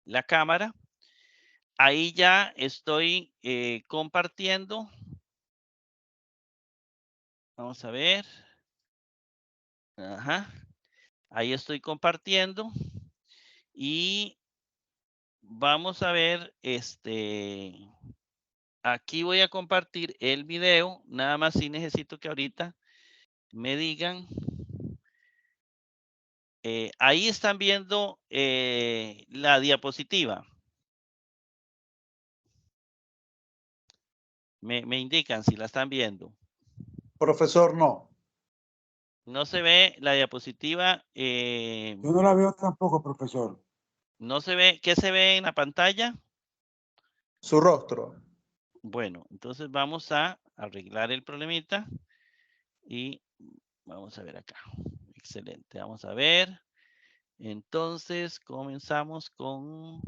la cámara. Ahí ya estoy compartiendo. Vamos a ver. Ajá. Ahí estoy compartiendo. Y vamos a ver, aquí voy a compartir el video. Nada más si necesito que ahorita me digan. Ahí están viendo la diapositiva. Me indican si la están viendo. Profesor, no. No se ve la diapositiva. Yo no la veo tampoco, profesor. No se ve. ¿Qué se ve en la pantalla? Su rostro. Bueno, entonces vamos a arreglar el problemita y vamos a ver acá. Excelente. Vamos a ver. Entonces comenzamos con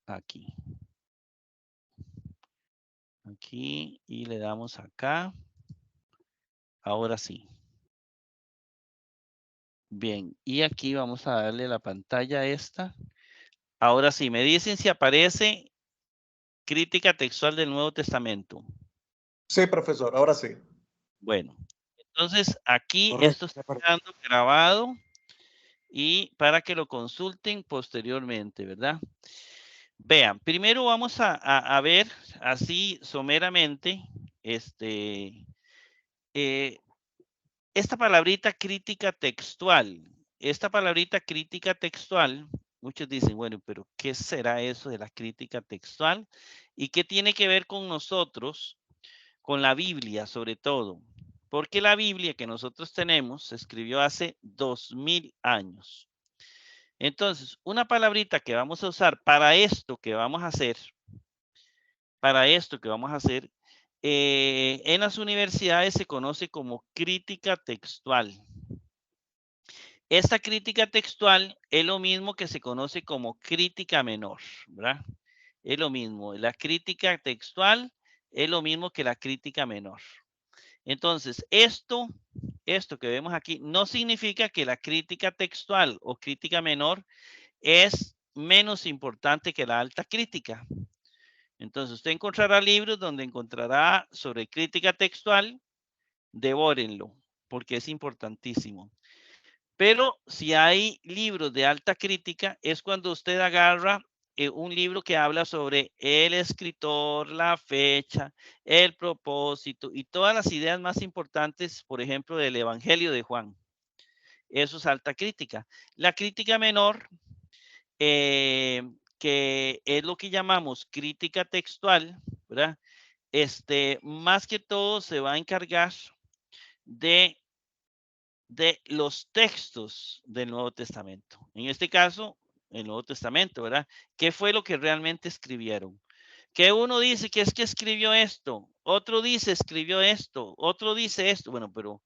aquí. Aquí y le damos acá. Ahora sí. Bien, y aquí vamos a darle la pantalla esta. Ahora sí, me dicen si aparece crítica textual del Nuevo Testamento. Sí, profesor, ahora sí. Bueno, entonces aquí Correcto. esto está quedando grabado y para que lo consulten posteriormente, ¿verdad? Vean, primero vamos a ver así someramente esta palabrita crítica textual. Esta palabrita crítica textual, muchos dicen, bueno, pero ¿qué será eso de la crítica textual? ¿Y qué tiene que ver con nosotros, con la Biblia sobre todo? Porque la Biblia que nosotros tenemos se escribió hace 2000 años. Entonces, una palabrita que vamos a usar para esto que vamos a hacer, en las universidades se conoce como crítica textual. Esta crítica textual es lo mismo que se conoce como crítica menor, ¿verdad? Es lo mismo. La crítica textual es lo mismo que la crítica menor. Entonces, esto que vemos aquí no significa que la crítica textual o crítica menor es menos importante que la alta crítica. Entonces, usted encontrará libros donde encontrará sobre crítica textual, devórenlo, porque es importantísimo. Pero si hay libros de alta crítica, es cuando usted agarra un libro que habla sobre el escritor, la fecha, el propósito y todas las ideas más importantes, por ejemplo, del Evangelio de Juan. Eso es alta crítica. La crítica menor, que es lo que llamamos crítica textual, ¿verdad? Más que todo se va a encargar de los textos del Nuevo Testamento. En este caso, el Nuevo Testamento, ¿verdad? ¿Qué fue lo que realmente escribieron? Que uno dice que es que escribió esto, otro dice escribió esto, otro dice esto. Bueno, pero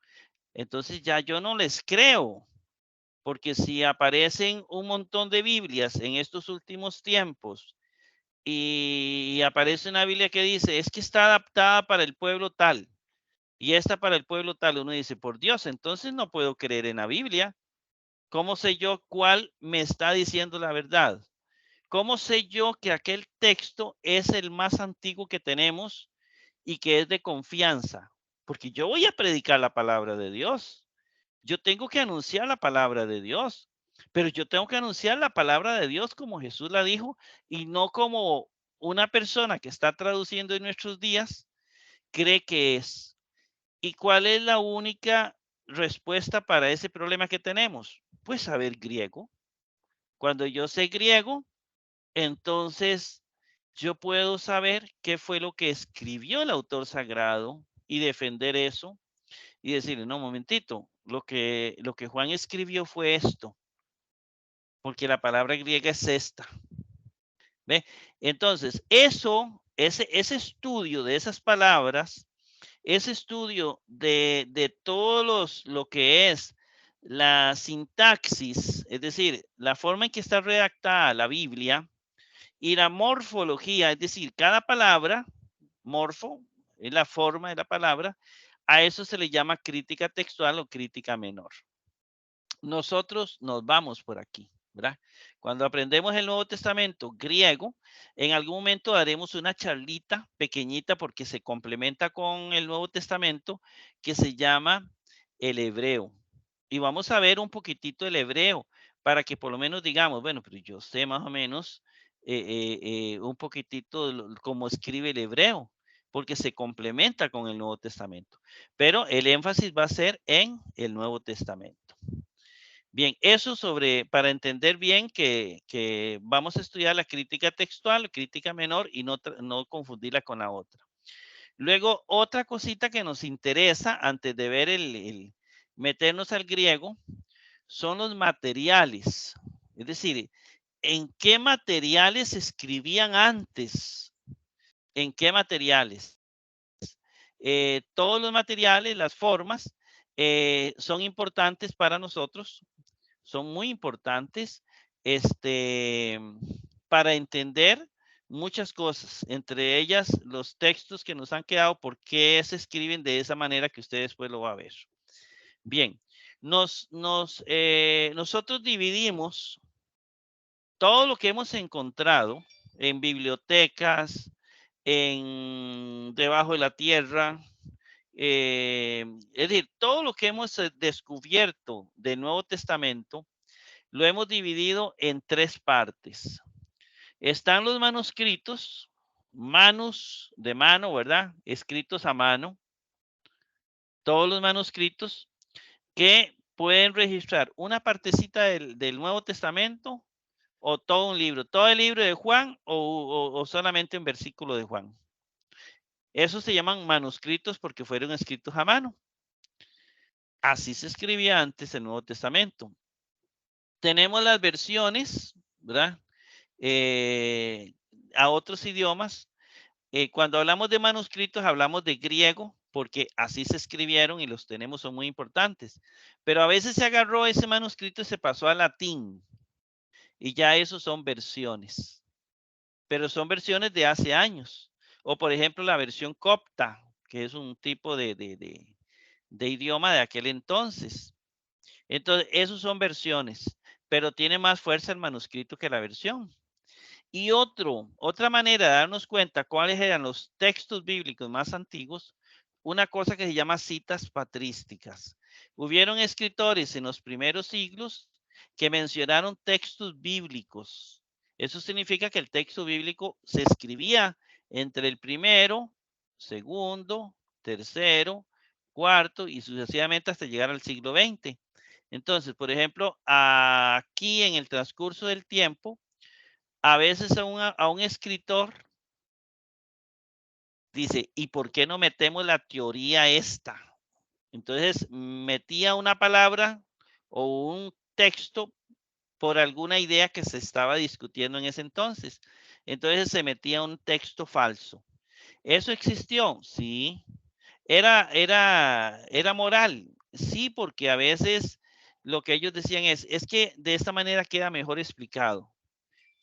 entonces ya yo no les creo, porque si aparecen un montón de Biblias en estos últimos tiempos y aparece una Biblia que dice es que está adaptada para el pueblo tal y esta para el pueblo tal, uno dice, por Dios, entonces no puedo creer en la Biblia. ¿Cómo sé yo cuál me está diciendo la verdad? ¿Cómo sé yo que aquel texto es el más antiguo que tenemos y que es de confianza? Porque yo voy a predicar la palabra de Dios. Yo tengo que anunciar la palabra de Dios, pero yo tengo que anunciar la palabra de Dios como Jesús la dijo y no como una persona que está traduciendo en nuestros días cree que es. ¿Y cuál es la única respuesta para ese problema que tenemos? Pues saber griego. Cuando yo sé griego, entonces yo puedo saber qué fue lo que escribió el autor sagrado y defender eso y decirle, no, momentito, lo que Juan escribió fue esto, porque la palabra griega es esta. ¿Ve? Entonces, ese estudio de esas palabras, ese estudio de todos lo que es la sintaxis, es decir, la forma en que está redactada la Biblia y la morfología, es decir, cada palabra, morfo, es la forma de la palabra, a eso se le llama crítica textual o crítica menor. nosotros nos vamos por aquí, ¿verdad? Cuando aprendemos el Nuevo Testamento griego, en algún momento daremos una charlita pequeñita porque se complementa con el Nuevo Testamento que se llama el hebreo. Y vamos a ver un poquitito el hebreo para que por lo menos digamos, bueno, pero yo sé más o menos un poquitito cómo escribe el hebreo, porque se complementa con el Nuevo Testamento. Pero el énfasis va a ser en el Nuevo Testamento. Bien, eso para entender bien que vamos a estudiar la crítica textual, crítica menor y no confundirla con la otra. Luego, otra cosita que nos interesa antes de ver meternos al griego son los materiales. Es decir, ¿en qué materiales se escribían antes? ¿En qué materiales? Todos los materiales, las formas, son importantes para nosotros, son muy importantes para entender muchas cosas, entre ellas los textos que nos han quedado, por qué se escriben de esa manera que usted después lo va a ver. Bien, nosotros dividimos todo lo que hemos encontrado en bibliotecas, debajo de la tierra, es decir, todo lo que hemos descubierto del Nuevo Testamento lo hemos dividido en 3 partes. Están los manuscritos, manos de mano, ¿verdad? Escritos a mano. Todos los manuscritos que pueden registrar una partecita del Nuevo Testamento o todo un libro, todo el libro de Juan o solamente un versículo de Juan. Esos se llaman manuscritos porque fueron escritos a mano. Así se escribía antes el Nuevo Testamento. Tenemos las versiones, ¿verdad? A otros idiomas. Cuando hablamos de manuscritos, hablamos de griego, porque así se escribieron y los tenemos, son muy importantes. Pero a veces se agarró ese manuscrito y se pasó a latín. Y ya esos son versiones. Pero son versiones de hace años. O por ejemplo, la versión copta, que es un tipo de idioma de aquel entonces. Entonces, esos son versiones, pero tiene más fuerza el manuscrito que la versión. Y otra manera de darnos cuenta cuáles eran los textos bíblicos más antiguos, una cosa que se llama citas patrísticas. Hubieron escritores en los primeros siglos que mencionaron textos bíblicos. Eso significa que el texto bíblico se escribía entre el primero, segundo, tercero, cuarto y sucesivamente hasta llegar al siglo XX. Entonces, por ejemplo, aquí en el transcurso del tiempo, a veces a un escritor dice, ¿y por qué no metemos la teoría esta? Entonces metía una palabra o un texto por alguna idea que se estaba discutiendo en ese entonces. Entonces se metía un texto falso. ¿Eso existió? Sí. ¿Era moral? Sí, porque a veces lo que ellos decían es que de esta manera queda mejor explicado.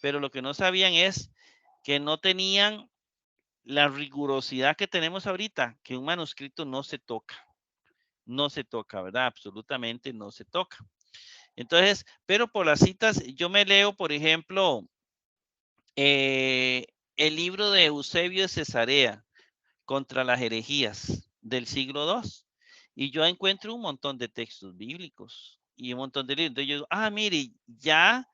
Pero lo que no sabían es que no tenían la rigurosidad que tenemos ahorita, que un manuscrito no se toca, ¿verdad? Absolutamente no se toca. Entonces, pero por las citas, yo me leo, por ejemplo, el libro de Eusebio de Cesarea contra las herejías del siglo II. Y yo encuentro un montón de textos bíblicos y un montón de libros. Entonces yo digo, mire, ya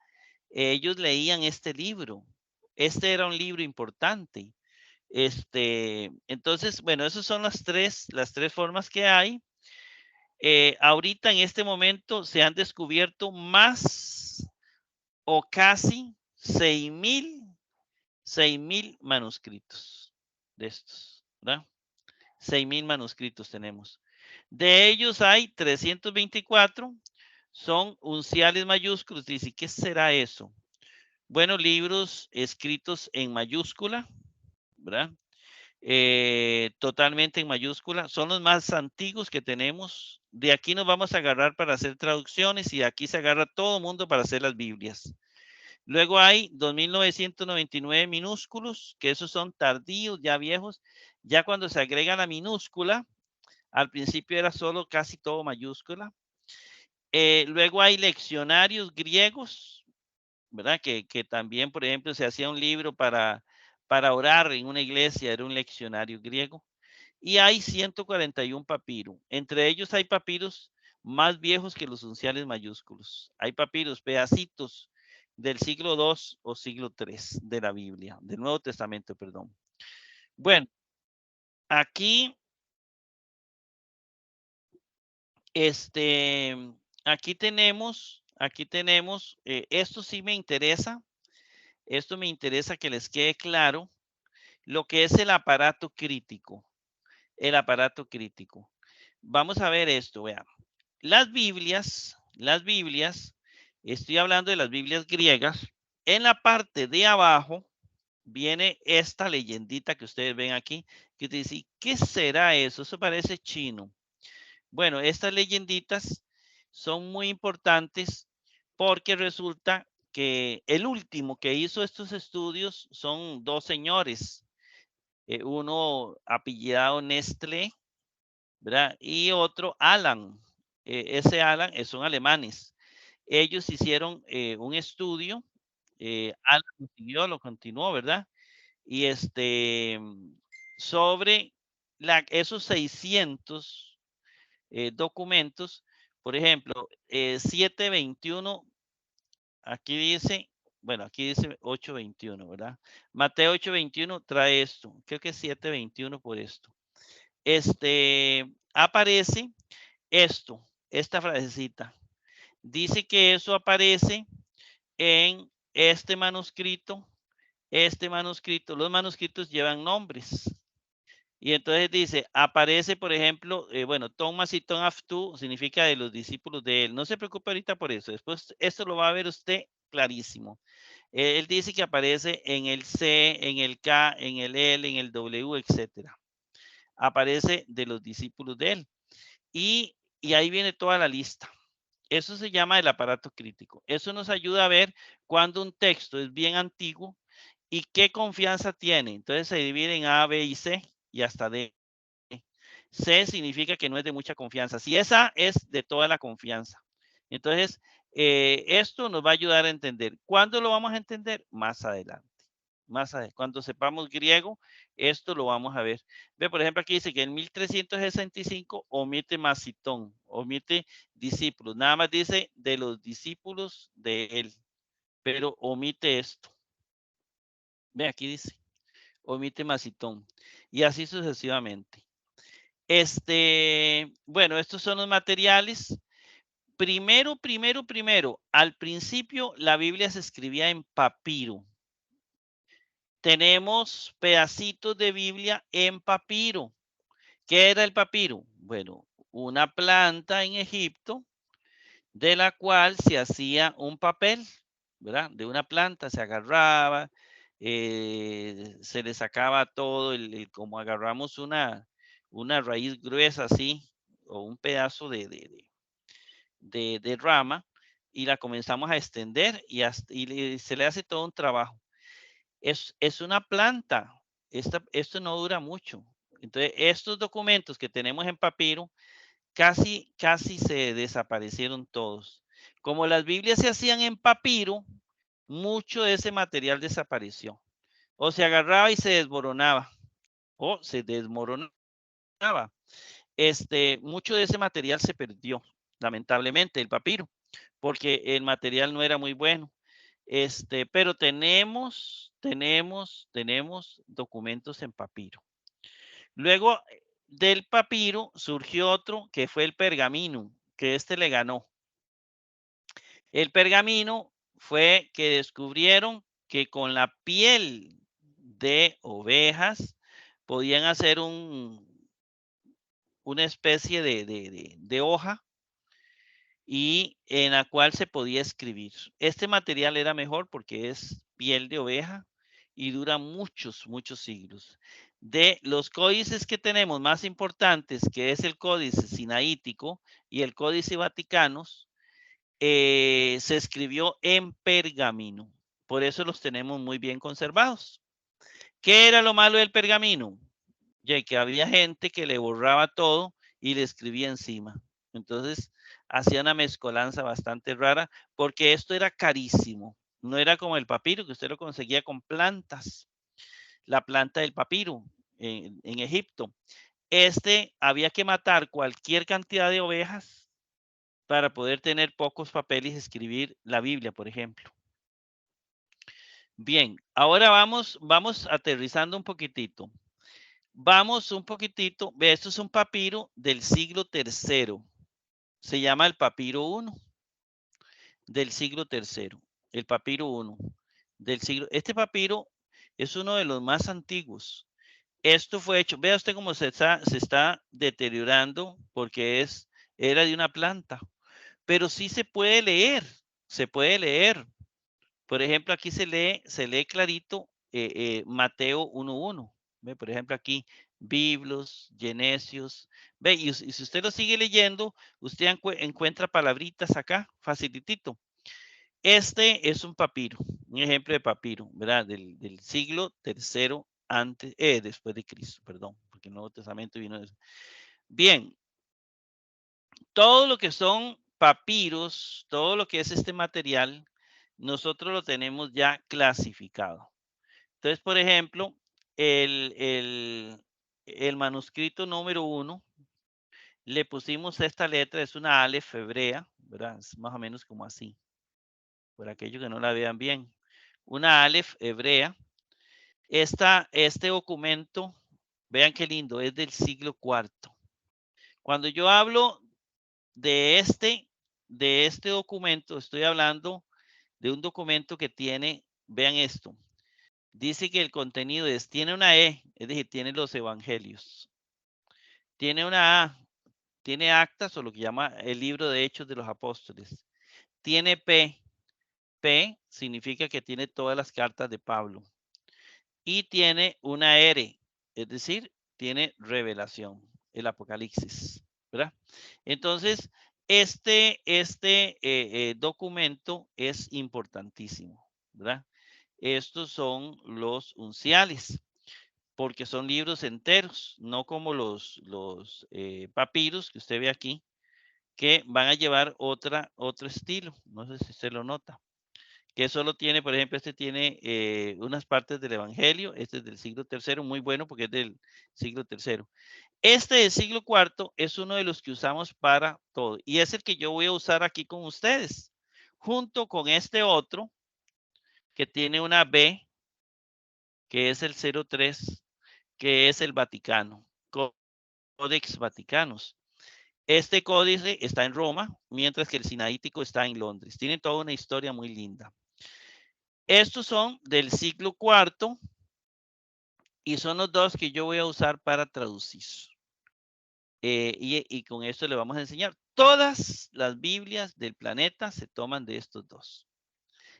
ellos leían este libro. Este era un libro importante. Entonces, bueno, esas son las tres formas que hay. Ahorita en este momento se han descubierto más o casi 6,000 manuscritos de estos, ¿verdad? 6,000 manuscritos tenemos. De ellos hay 324, son unciales mayúsculos. Dice, ¿qué será eso? Bueno, libros escritos en mayúscula, ¿verdad? Totalmente en mayúscula. Son los más antiguos que tenemos. De aquí nos vamos a agarrar para hacer traducciones y aquí se agarra todo el mundo para hacer las Biblias. Luego hay 2,999 minúsculos, que esos son tardíos, ya viejos. Ya cuando se agrega la minúscula, al principio era solo casi todo mayúscula. Luego hay leccionarios griegos, ¿verdad? Que también, por ejemplo, se hacía un libro para orar en una iglesia, era un leccionario griego. Y hay 141 papiros. Entre ellos hay papiros más viejos que los unciales mayúsculos. Hay papiros, pedacitos del siglo II o siglo III de la Biblia, del Nuevo Testamento, perdón. Bueno, aquí, aquí tenemos, esto sí me interesa, esto me interesa que les quede claro lo que es el aparato crítico. El aparato crítico. Vamos a ver esto, vean. Las Biblias, estoy hablando de las Biblias griegas, en la parte de abajo viene esta leyendita que ustedes ven aquí, que te dice, ¿qué será eso? Eso parece chino. Bueno, estas leyenditas son muy importantes porque resulta que el último que hizo estos estudios son dos señores, uno apellidado Nestlé, ¿verdad? Y otro Alan. Ese Alan son alemanes. Ellos hicieron un estudio, Alan lo continuó, ¿verdad? Y sobre esos 600 documentos, por ejemplo, 721, aquí dice, bueno, aquí dice 821, ¿verdad? Mateo 821 trae esto, creo que es 721 por esto. Aparece esto, esta frasecita. Dice que eso aparece en este manuscrito. Los manuscritos llevan nombres. Y entonces dice, aparece, por ejemplo, bueno, Thomas y Tom Aftu significa de los discípulos de él. No se preocupe ahorita por eso. Después, esto lo va a ver usted clarísimo. Él dice que aparece en el C, en el K, en el L, en el W, etcétera. Aparece de los discípulos de él. Y ahí viene toda la lista. Eso se llama el aparato crítico. Eso nos ayuda a ver cuando un texto es bien antiguo y qué confianza tiene. Entonces se divide en A, B y C y hasta D. C significa que no es de mucha confianza. Si esa es de toda la confianza. Entonces, esto nos va a ayudar a entender. ¿Cuándo lo vamos a entender? Más adelante. Más adelante. Cuando sepamos griego, esto lo vamos a ver. Ve, por ejemplo, aquí dice que en 1365 omite Macitón, omite discípulos. Nada más dice de los discípulos de él, pero omite esto. Ve, aquí dice, omite Macitón. Y así sucesivamente. Bueno, estos son los materiales. Primero, al principio la Biblia se escribía en papiro. Tenemos pedacitos de Biblia en papiro. ¿Qué era el papiro? Bueno, una planta en Egipto de la cual se hacía un papel, ¿verdad? De una planta se agarraba, se le sacaba todo, como agarramos una raíz gruesa así, o un pedazo de rama, y la comenzamos a extender y se le hace todo un trabajo. Es una planta, esto no dura mucho. Entonces, estos documentos que tenemos en papiro, casi se desaparecieron todos. Como las Biblias se hacían en papiro, mucho de ese material desapareció. O se agarraba y se desmoronaba. O se desmoronaba. Mucho de ese material se perdió, lamentablemente, el papiro, porque el material no era muy bueno. Pero tenemos documentos en papiro. Luego del papiro surgió otro que fue el pergamino, que le ganó. El pergamino fue que descubrieron que con la piel de ovejas podían hacer una especie de hoja y en la cual se podía escribir. Este material era mejor porque es piel de oveja y dura muchos siglos. De los códices que tenemos más importantes, que es el Códice Sinaítico y el Códice Vaticanos, se escribió en pergamino. Por eso los tenemos muy bien conservados. ¿Qué era lo malo del pergamino? Ya que había gente que le borraba todo y le escribía encima. Entonces, hacía una mezcolanza bastante rara, porque esto era carísimo. No era como el papiro, que usted lo conseguía con plantas. La planta del papiro en Egipto. Había que matar cualquier cantidad de ovejas para poder tener pocos papeles y escribir la Biblia, por ejemplo. Bien, ahora vamos aterrizando un poquitito. Vamos un poquitito. Ve, esto es un papiro del siglo III. Se llama el papiro 1 del siglo III. El papiro 1 del siglo. Este papiro es uno de los más antiguos. Esto fue hecho, vea usted cómo se está deteriorando porque era de una planta, pero sí se puede leer, se puede leer. Por ejemplo, aquí se lee clarito Mateo 1:1. Ve, por ejemplo, aquí Biblos, Genesios. Ve, y si usted lo sigue leyendo, usted encuentra palabritas acá, facilitito. Este es un papiro, un ejemplo de papiro, ¿verdad? Del siglo III después de Cristo, perdón, porque el Nuevo Testamento vino después. Bien, todo lo que son papiros, todo lo que es este material, nosotros lo tenemos ya clasificado. Entonces, por ejemplo, el manuscrito número 1, le pusimos esta letra, es una Aleph hebrea, ¿verdad? Es más o menos como así, por aquellos que no la vean bien. Una Aleph hebrea. Este documento, vean qué lindo, es del siglo IV. Cuando yo hablo de este documento, estoy hablando de un documento que tiene, vean esto, dice que el contenido tiene una E, es decir, tiene los evangelios. Tiene una A, tiene actas o lo que llama el libro de Hechos de los Apóstoles. Tiene P significa que tiene todas las cartas de Pablo. Y tiene una R, es decir, tiene revelación, el Apocalipsis, ¿verdad? Entonces, este documento es importantísimo, ¿verdad? Estos son los unciales, porque son libros enteros, no como los papiros que usted ve aquí, que van a llevar otro estilo. No sé si se lo nota. Que solo tiene, por ejemplo, este tiene unas partes del Evangelio, este es del siglo III, muy bueno porque es del siglo III. Este del siglo IV es uno de los que usamos para todo y es el que yo voy a usar aquí con ustedes, junto con este otro que tiene una B, que es el 03, que es el Vaticano, Codex Vaticanus. Este códice está en Roma, mientras que el Sinaítico está en Londres. Tiene toda una historia muy linda. Estos son del siglo IV y son los dos que yo voy a usar para traducir. Y con esto le vamos a enseñar. Todas las Biblias del planeta se toman de estos dos.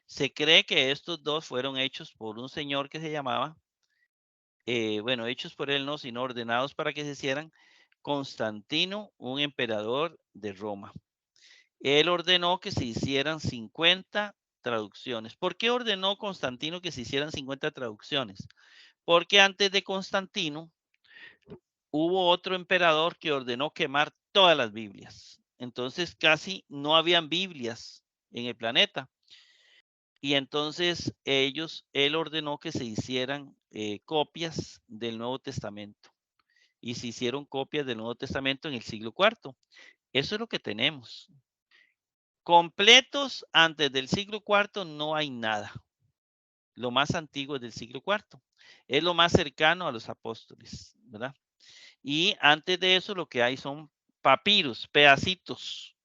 Se cree que estos dos fueron hechos por un señor que se llamaba, bueno, hechos por él no, sino ordenados para que se hicieran, Constantino, un emperador de Roma. Él ordenó que se hicieran 50 traducciones. ¿Por qué ordenó Constantino que se hicieran 50 traducciones? Porque antes de Constantino hubo otro emperador que ordenó quemar todas las Biblias. Entonces casi no habían Biblias en el planeta. Y entonces él ordenó que se hicieran copias del Nuevo Testamento. Y se hicieron copias del Nuevo Testamento en el siglo IV. Eso es lo que tenemos. Completos antes del siglo IV no hay nada. Lo más antiguo es del siglo IV. Es lo más cercano a los apóstoles, ¿verdad? Y antes de eso lo que hay son papiros, pedacitos.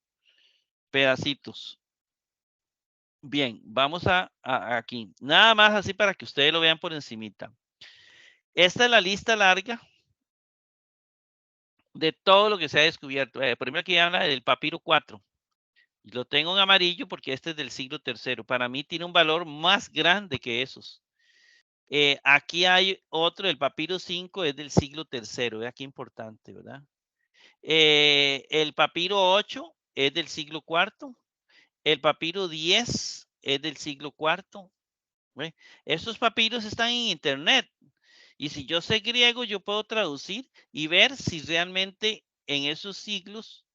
Bien, vamos a aquí. Nada más así para que ustedes lo vean por encimita. Esta es la lista larga de todo lo que se ha descubierto. Primero aquí habla del papiro 4. Y lo tengo en amarillo porque este es del siglo III. Para mí tiene un valor más grande que esos. Aquí hay otro, el papiro 5 es del siglo III. Vea qué importante, ¿verdad? El papiro 8 es del siglo IV. El papiro 10 es del siglo IV. ¿Ve? Estos papiros están en internet. Y si yo sé griego, yo puedo traducir y ver si realmente en esos siglos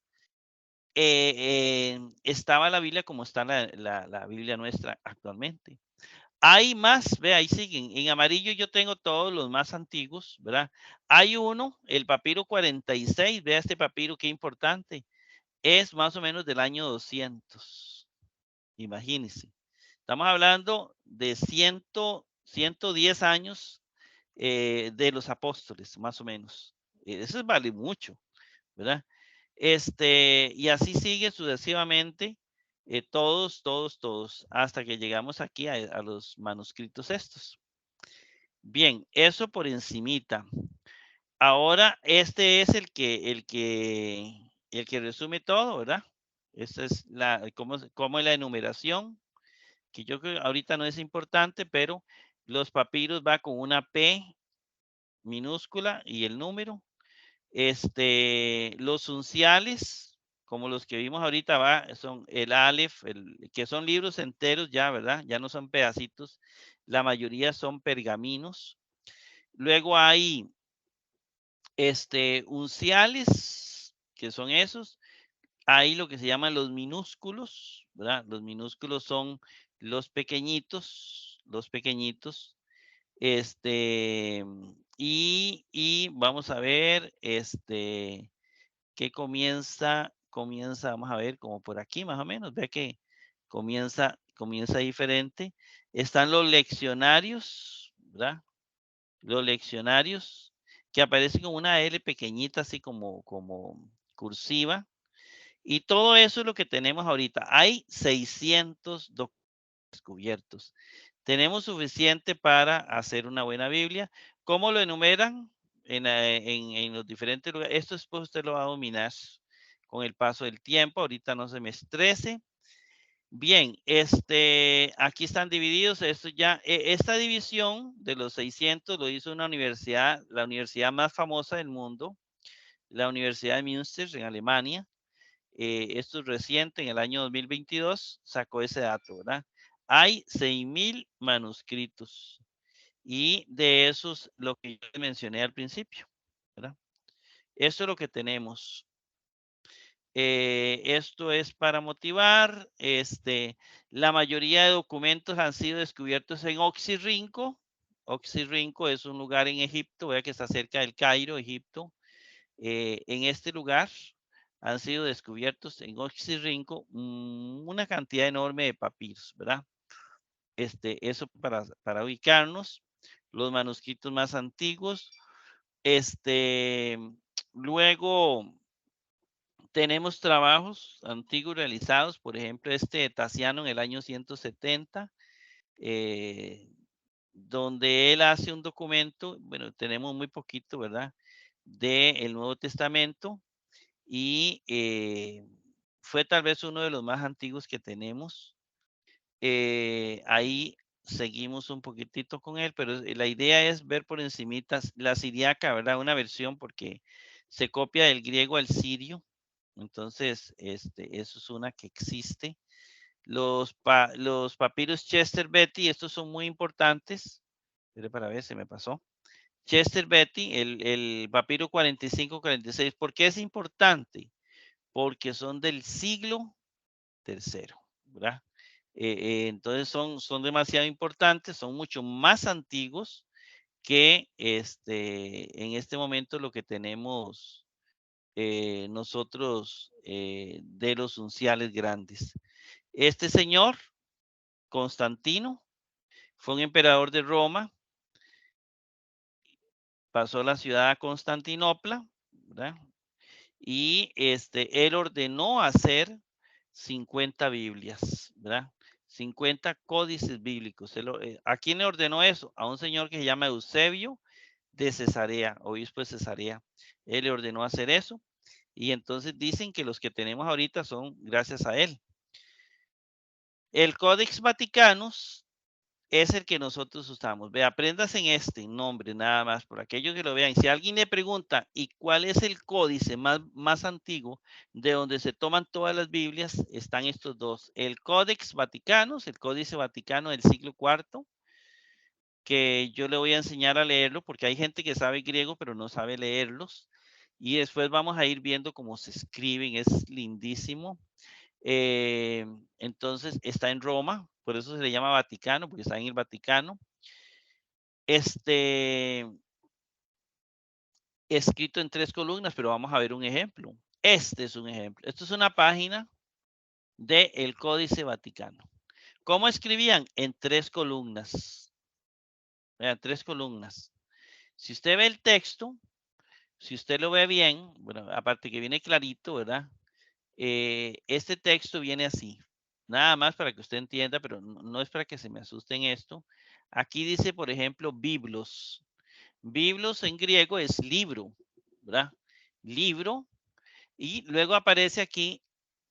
estaba la Biblia como está la Biblia nuestra actualmente. Hay más, ve, ahí siguen. En amarillo yo tengo todos los más antiguos, ¿verdad? Hay uno, el papiro 46, vea este papiro, qué importante. Es más o menos del año 200. Imagínense. Estamos hablando de 110 años de los apóstoles, más o menos. Eso vale mucho, ¿verdad? Y así sigue sucesivamente, todos, hasta que llegamos aquí a los manuscritos estos. Bien, eso por encimita. Ahora, este es el que resume todo, ¿verdad? Esta es cómo es la enumeración, que yo creo que ahorita no es importante, pero los papiros va con una P minúscula y el número. Los unciales, como los que vimos ahorita, son el Aleph, que son libros enteros ya, ¿verdad? Ya no son pedacitos. La mayoría son pergaminos. Luego hay unciales, que son esos. Hay lo que se llaman los minúsculos, ¿verdad? Los minúsculos son los pequeñitos, y vamos a ver, que comienza, vamos a ver, como por aquí más o menos, vea que comienza diferente. Están los leccionarios, ¿verdad? Los leccionarios que aparecen con una L pequeñita, así como cursiva. Y todo eso es lo que tenemos ahorita. Hay 600 descubiertos. Tenemos suficiente para hacer una buena Biblia. ¿Cómo lo enumeran? En los diferentes lugares. Esto después usted lo va a dominar con el paso del tiempo. Ahorita no se me estrese. Bien, aquí están divididos. Esta división de los 600 lo hizo una universidad, la universidad más famosa del mundo, la Universidad de Münster en Alemania. Esto es reciente, en el año 2022 sacó ese dato, ¿verdad? Hay 6,000 manuscritos y de esos lo que yo mencioné al principio, ¿verdad? Esto es lo que tenemos. Esto es para motivar. La mayoría de documentos han sido descubiertos en Oxirrinco. Oxirrinco es un lugar en Egipto, vea que está cerca del Cairo, Egipto. En este lugar han sido descubiertos en Oxirrinco una cantidad enorme de papiros, ¿verdad? Eso para ubicarnos. Los manuscritos más antiguos. Luego tenemos trabajos antiguos realizados, por ejemplo, de Tasiano en el año 170, donde él hace un documento, bueno, tenemos muy poquito, ¿verdad?, del Nuevo Testamento, y fue tal vez uno de los más antiguos que tenemos. Ahí seguimos un poquitito con él, pero la idea es ver por encimita la siriaca, ¿verdad? Una versión porque se copia del griego al sirio. Entonces, eso es una que existe. Los papiros Chester Beatty, estos son muy importantes. Pero para ver, se me pasó. Chester Beatty, el papiro 45-46. ¿Por qué es importante? Porque son del siglo III, ¿verdad? Entonces son demasiado importantes, son mucho más antiguos que en este momento lo que tenemos nosotros de los unciales grandes. Este señor, Constantino, fue un emperador de Roma, pasó la ciudad a Constantinopla, ¿verdad? Y él ordenó hacer 50 Biblias, ¿verdad? 50 códices bíblicos. ¿A quién le ordenó eso? A un señor que se llama Eusebio de Cesarea, obispo de Cesarea. Él le ordenó hacer eso. Y entonces dicen que los que tenemos ahorita son gracias a él. El Codex Vaticanus es el que nosotros usamos. Ve, aprendas en este nombre nada más, por aquellos que lo vean. Si alguien le pregunta, ¿y cuál es el códice más antiguo de donde se toman todas las Biblias? Están estos dos. El Codex Vaticanus, el Códice Vaticano del siglo IV, que yo le voy a enseñar a leerlo porque hay gente que sabe griego pero no sabe leerlos. Y después vamos a ir viendo cómo se escriben, es lindísimo. Entonces está en Roma, por eso se le llama Vaticano, porque está en el Vaticano. Escrito en 3 columnas, pero vamos a ver un ejemplo. Este es un ejemplo. Esto es una página del Códice Vaticano. ¿Cómo escribían? En 3 columnas. Vean, 3 columnas. Si usted ve el texto, si usted lo ve bien, bueno, aparte que viene clarito, ¿verdad? Este texto viene así. Nada más para que usted entienda, pero no es para que se me asuste en esto. Aquí dice, por ejemplo, biblos. Biblos en griego es libro, ¿verdad? Libro. Y luego aparece aquí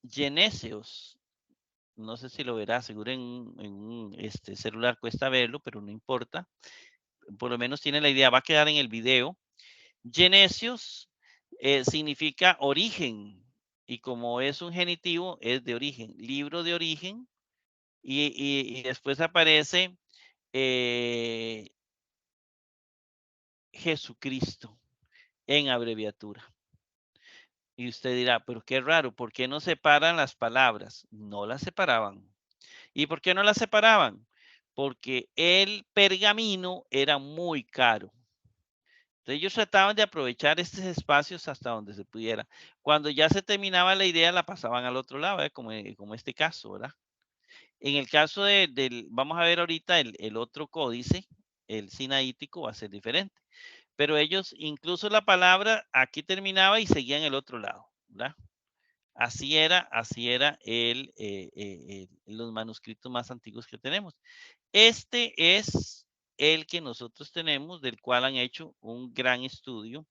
Genesios. No sé si lo verá, seguro en un celular cuesta verlo, pero no importa. Por lo menos tiene la idea, va a quedar en el video. Genesios significa origen. Y como es un genitivo, es de origen. Libro de origen. Y después aparece Jesucristo en abreviatura. Y usted dirá, pero qué raro, ¿por qué no separan las palabras? No las separaban. ¿Y por qué no las separaban? Porque el pergamino era muy caro. Entonces ellos trataban de aprovechar estos espacios hasta donde se pudiera. Cuando ya se terminaba la idea, la pasaban al otro lado, como este caso, ¿verdad? En el caso vamos a ver ahorita el otro códice, el sinaítico, va a ser diferente. Pero ellos, incluso la palabra aquí terminaba y seguía en el otro lado, ¿verdad? Así era los manuscritos más antiguos que tenemos. Este es el que nosotros tenemos, del cual han hecho un gran estudio.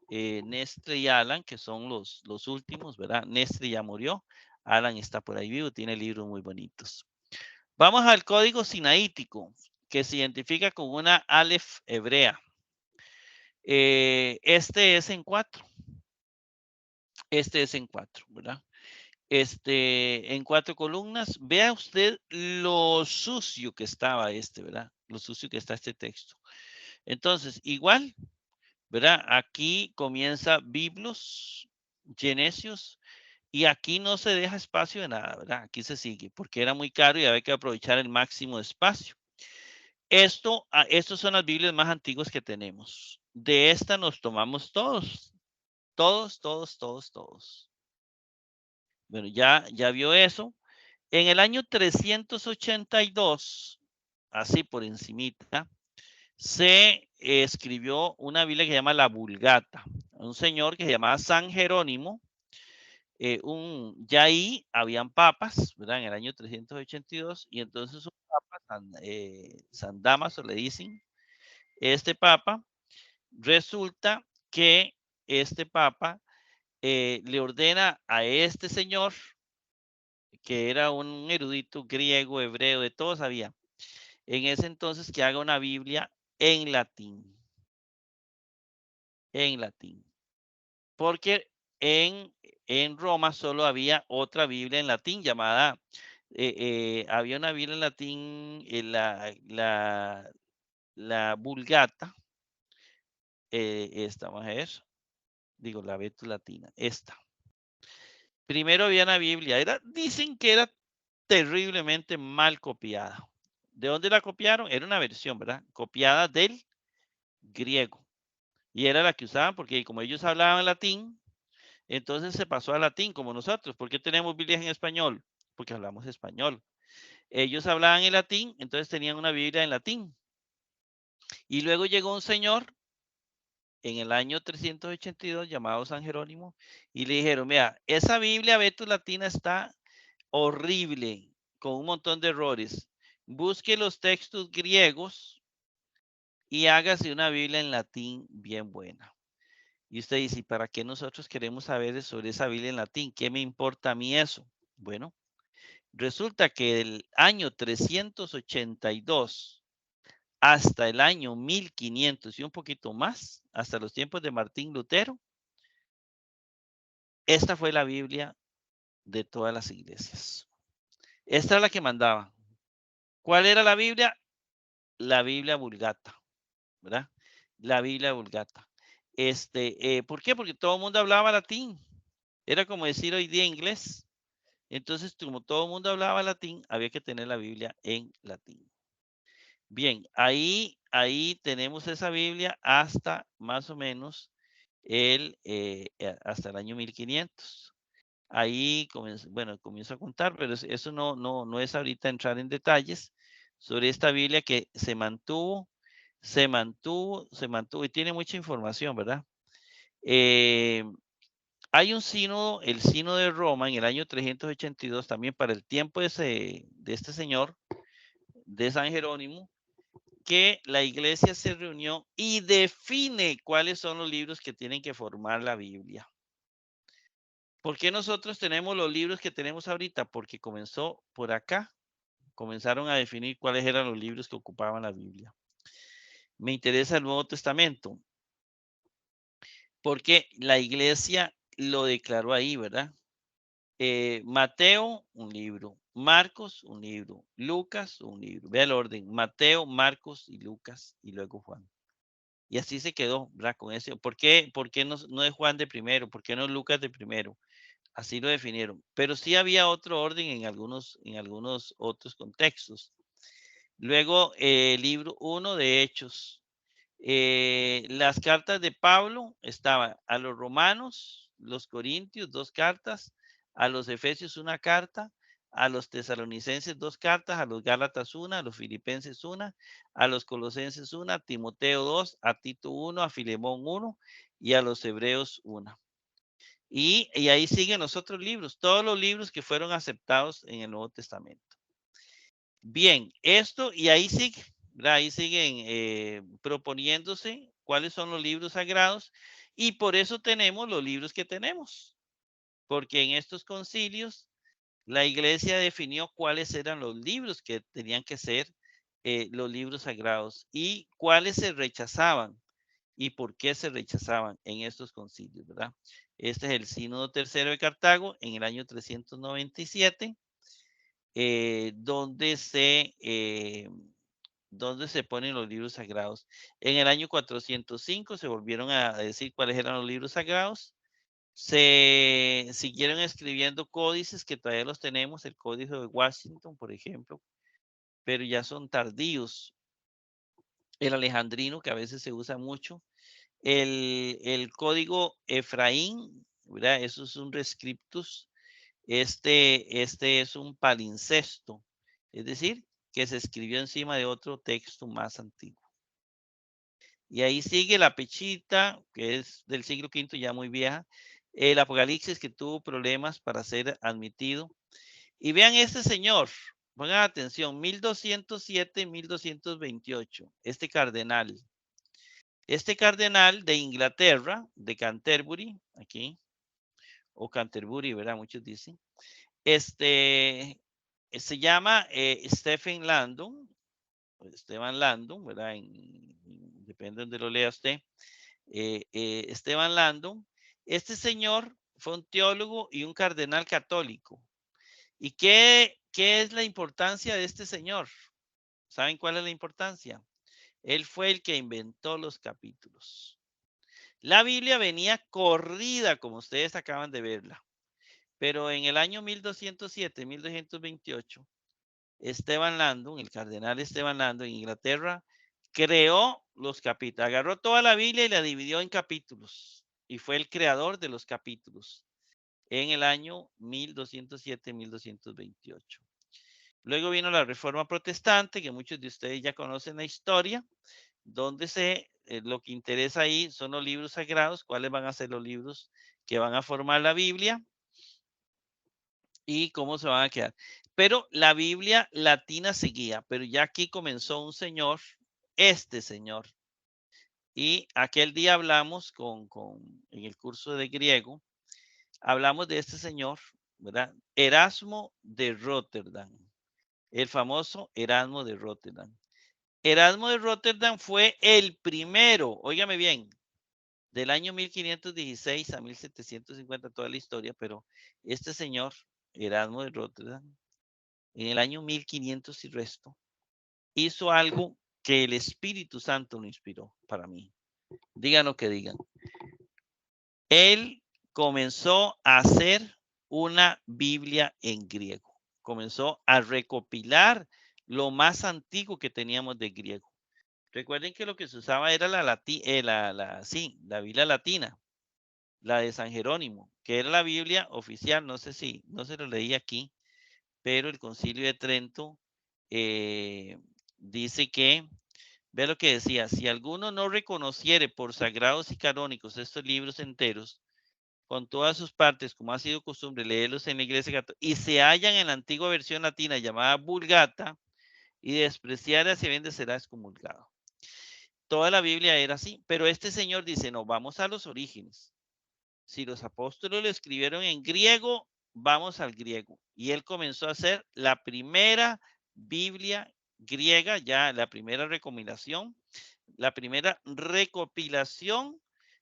Nestre y Alan, que son los últimos, ¿verdad? Nestre ya murió. Alan está por ahí vivo, tiene libros muy bonitos. Vamos al código sinaítico, que se identifica con una Aleph hebrea. Este es en 4. Este es en 4, ¿verdad? En 4 columnas. Vea usted lo sucio que estaba ¿verdad? Lo sucio que está este texto. Entonces, igual, ¿verdad? Aquí comienza Biblos, Genesios, y aquí no se deja espacio de nada, ¿verdad? Aquí se sigue, porque era muy caro y había que aprovechar el máximo de espacio. Estos son las Biblias más antiguas que tenemos. De esta nos tomamos todos. Todos. Bueno, ya vio eso. En el año 382, así por encimita, se escribió una Biblia que se llama la Vulgata. Un señor que se llamaba San Jerónimo. Ya ahí habían papas, ¿verdad? En el año 382, y entonces un papa, San Damaso le dicen, este papa, resulta que este papa le ordena a este señor, que era un erudito griego, hebreo, de todo sabía, en ese entonces que haga una Biblia en latín. En latín. Porque en Roma solo había otra Biblia en latín llamada, había una Biblia en latín, la Vulgata, esta, vamos a ver, digo, la Betus Latina, esta. Primero había una Biblia, dicen que era terriblemente mal copiada. ¿De dónde la copiaron? Era una versión, ¿verdad? Copiada del griego. Y era la que usaban porque como ellos hablaban latín, entonces se pasó al latín como nosotros. ¿Por qué tenemos Biblias en español? Porque hablamos español. Ellos hablaban en latín, entonces tenían una Biblia en latín. Y luego llegó un señor en el año 382 llamado San Jerónimo y le dijeron, mira, esa Biblia Betus Latina está horrible, con un montón de errores. Busque los textos griegos y hágase una Biblia en latín bien buena. Y usted dice, ¿y para qué nosotros queremos saber sobre esa Biblia en latín? ¿Qué me importa a mí eso? Bueno, resulta que del año 382 hasta el año 1500 y un poquito más, hasta los tiempos de Martín Lutero, esta fue la Biblia de todas las iglesias. Esta es la que mandaba. ¿Cuál era la Biblia? La Biblia Vulgata, ¿verdad? La Biblia Vulgata. ¿Por qué? Porque todo el mundo hablaba latín. Era como decir hoy día inglés. Entonces, como todo el mundo hablaba latín, había que tener la Biblia en latín. Bien, ahí tenemos esa Biblia hasta más o menos hasta el año 1500. Ahí comienzo a contar, pero eso no es ahorita entrar en detalles sobre esta Biblia que se mantuvo y tiene mucha información, ¿verdad? Hay un sínodo, el sínodo de Roma, en el año 382, también para el tiempo de este señor, de San Jerónimo, que la iglesia se reunió y define cuáles son los libros que tienen que formar la Biblia. ¿Por qué nosotros tenemos los libros que tenemos ahorita? Porque comenzó por acá. Comenzaron a definir cuáles eran los libros que ocupaban la Biblia. Me interesa el Nuevo Testamento, porque la iglesia lo declaró ahí, ¿verdad? Mateo, un libro. Marcos, un libro. Lucas, un libro. Vea el orden. Mateo, Marcos y Lucas y luego Juan. Y así se quedó, ¿verdad? Con eso. ¿Por qué no es Juan de primero? ¿Por qué no es Lucas de primero? Así lo definieron. Pero sí había otro orden en algunos otros contextos. Luego, libro 1 de Hechos. Las cartas de Pablo estaban a los romanos, los corintios, 2 cartas, a los efesios 1 carta, a los tesalonicenses 2 cartas, a los gálatas 1, a los filipenses 1, a los colosenses 1, a Timoteo 2, a Tito 1, a Filemón 1 y a los hebreos 1. Y ahí siguen los otros libros, todos los libros que fueron aceptados en el Nuevo Testamento. Bien, esto y ahí sigue, ¿verdad? Ahí siguen proponiéndose cuáles son los libros sagrados y por eso tenemos los libros que tenemos, porque en estos concilios la iglesia definió cuáles eran los libros que tenían que ser los libros sagrados y cuáles se rechazaban y por qué se rechazaban en estos concilios, ¿verdad? Este es el Sínodo Tercero de Cartago en el año 397, donde se ponen los libros sagrados. En el año 405 se volvieron a decir cuáles eran los libros sagrados. Se siguieron escribiendo códices que todavía los tenemos, el Códice de Washington, por ejemplo, pero ya son tardíos. El alejandrino, que a veces se usa mucho, el código Efraín, ¿verdad? Eso es un rescriptus. Este es un palincesto, es decir, que se escribió encima de otro texto más antiguo. Y ahí sigue la Pechita, que es del siglo V, ya muy vieja. El Apocalipsis, que tuvo problemas para ser admitido. Y vean este señor, pongan atención, 1207-1228, este cardenal. Este cardenal de Inglaterra, de Canterbury, aquí, o Canterbury, ¿verdad? Muchos dicen. Se llama Stephen Landon, Esteban Landon, ¿verdad? Depende de donde lo lea usted. Esteban Landon. Este señor fue un teólogo y un cardenal católico. ¿Y qué es la importancia de este señor? ¿Saben cuál es la importancia? Él fue el que inventó los capítulos. La Biblia venía corrida, como ustedes acaban de verla. Pero en el año 1207, 1228, Esteban Landon, el cardenal Esteban Landon en Inglaterra, creó los capítulos. Agarró toda la Biblia y la dividió en capítulos. Y fue el creador de los capítulos en el año 1207, 1228. Luego vino la Reforma Protestante, que muchos de ustedes ya conocen la historia, donde lo que interesa ahí son los libros sagrados, cuáles van a ser los libros que van a formar la Biblia y cómo se van a quedar. Pero la Biblia latina seguía, pero ya aquí comenzó un señor, este señor. Y aquel día hablamos en el curso de griego, hablamos de este señor, ¿verdad? Erasmo de Rotterdam, el famoso Erasmo de Rotterdam. Erasmo de Rotterdam fue el primero, óigame bien, del año 1516 a 1750, toda la historia, pero este señor, Erasmo de Rotterdam, en el año 1500 y resto, hizo algo que el Espíritu Santo lo inspiró para mí. Digan lo que digan. Él comenzó a hacer una Biblia en griego. Comenzó a recopilar lo más antiguo que teníamos de griego. Recuerden que lo que se usaba era la Biblia latina, la de San Jerónimo, que era la Biblia oficial. No sé si, no se lo leí aquí, pero el Concilio de Trento dice que, ve lo que decía, si alguno no reconociere por sagrados y canónicos estos libros enteros, con todas sus partes, como ha sido costumbre leerlos en la Iglesia Católica, y se hallan en la antigua versión latina llamada Vulgata, y despreciar hacia bien será excomulgado. Toda la Biblia era así, pero este señor dice, no, vamos a los orígenes. Si los apóstoles lo escribieron en griego, vamos al griego. Y él comenzó a hacer la primera Biblia griega, ya la primera recopilación,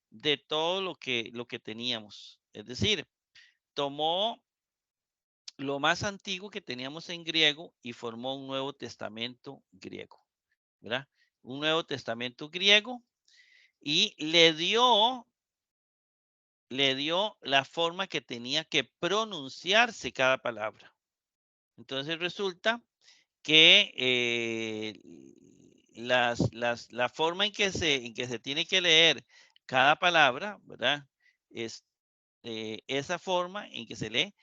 de todo lo que teníamos. Es decir, tomó lo más antiguo que teníamos en griego y formó un Nuevo Testamento griego, ¿verdad? Un Nuevo Testamento griego y le dio la forma que tenía que pronunciarse cada palabra. Entonces resulta que la forma en que se tiene que leer cada palabra, ¿verdad? Es esa forma en que se lee,